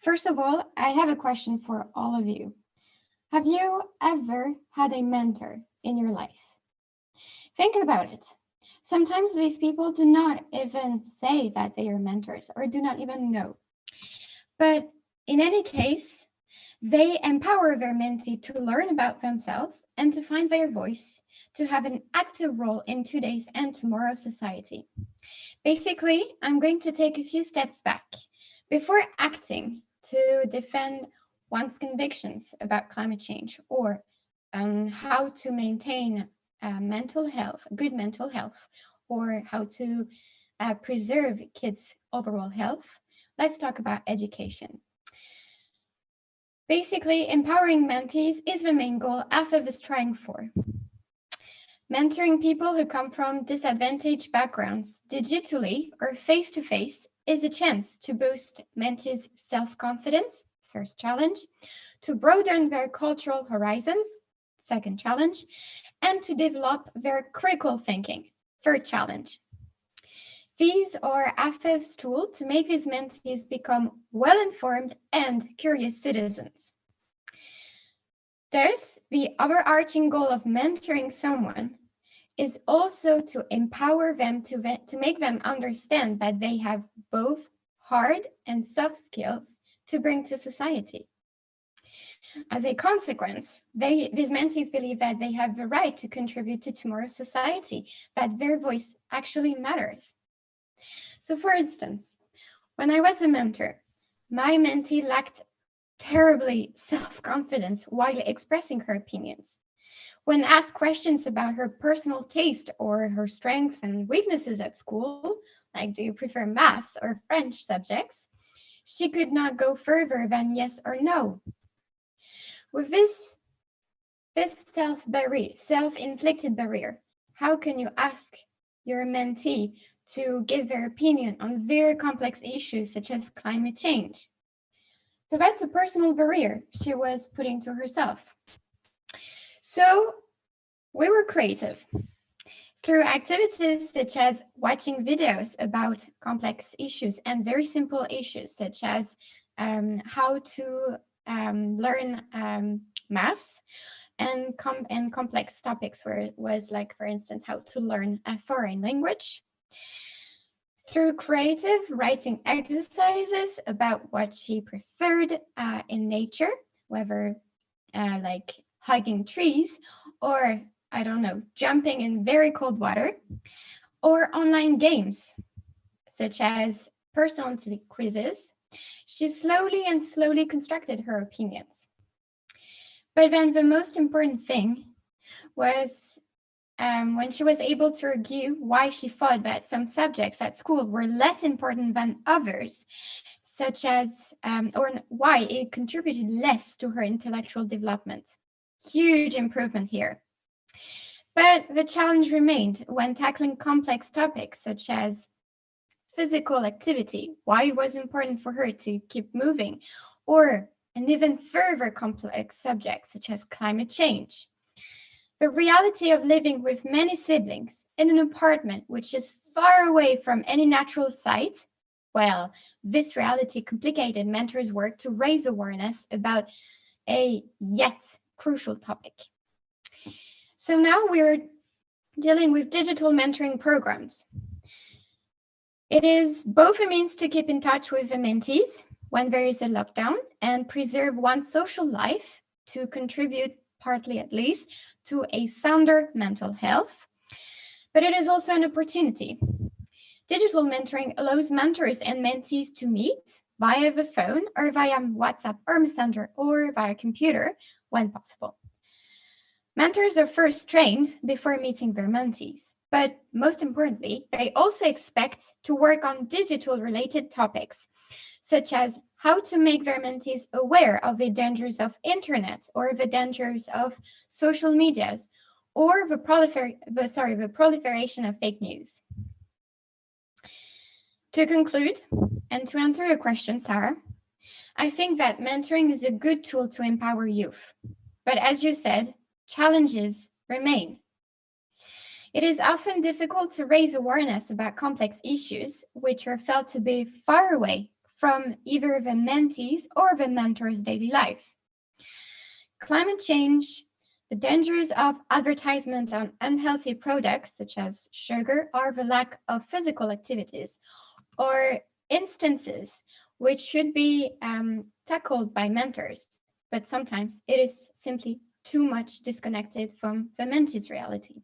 First of all, I have a question for all of you. Have you ever had a mentor in your life? Think about it. Sometimes these people do not even say that they are mentors or do not even know. But in any case, they empower their mentee to learn about themselves and to find their voice, to have an active role in today's and tomorrow's society. Basically, I'm going to take a few steps back. Before acting to defend one's convictions about climate change or how to maintain good mental health, or how to preserve kids' overall health, let's talk about education. Basically, empowering mentees is the main goal AFEV is trying for. Mentoring people who come from disadvantaged backgrounds digitally or face-to-face is a chance to boost mentees' self-confidence, first challenge, to broaden their cultural horizons, second challenge, and to develop their critical thinking, third challenge. These are AFEV's tools to make these mentees become well-informed and curious citizens. Thus, the overarching goal of mentoring someone is also to empower them to make them understand that they have both hard and soft skills to bring to society. As a consequence, these mentees believe that they have the right to contribute to tomorrow's society, that their voice actually matters. So for instance, when I was a mentor, my mentee lacked terribly self-confidence while expressing her opinions. When asked questions about her personal taste or her strengths and weaknesses at school, like do you prefer maths or French subjects, she could not go further than yes or no. With this self-inflicted barrier, how can you ask your mentee to give their opinion on very complex issues such as climate change? So that's a personal barrier she was putting to herself. So we were creative. Through activities such as watching videos about complex issues and very simple issues such as how to learn maths, and complex topics where it was like, for instance, how to learn a foreign language. Through creative writing exercises about what she preferred in nature, whether like hugging trees or, I don't know, jumping in very cold water, or online games such as personality quizzes, she slowly constructed her opinions. But then the most important thing was when she was able to argue why she thought that some subjects at school were less important than others, such as, or why it contributed less to her intellectual development. Huge improvement here. But the challenge remained when tackling complex topics such as physical activity, why it was important for her to keep moving, or an even further complex subject such as climate change. The reality of living with many siblings in an apartment which is far away from any natural site, well, this reality complicated mentors' work to raise awareness about a yet crucial topic. So now we're dealing with digital mentoring programs. It is both a means to keep in touch with the mentees when there is a lockdown and preserve one's social life to contribute, partly at least, to a sounder mental health. But it is also an opportunity. Digital mentoring allows mentors and mentees to meet via the phone or via WhatsApp or Messenger or via computer when possible. Mentors are first trained before meeting their mentees, but most importantly, they also expect to work on digital-related topics, such as how to make their mentees aware of the dangers of internet or the dangers of social medias, or the proliferation of fake news. To conclude, and to answer your question, Sarah, I think that mentoring is a good tool to empower youth. But as you said, challenges remain. It is often difficult to raise awareness about complex issues which are felt to be far away from either the mentees or the mentor's daily life. Climate change, the dangers of advertisement on unhealthy products such as sugar or the lack of physical activities, or instances which should be tackled by mentors, but sometimes it is simply too much disconnected from the mentee's reality.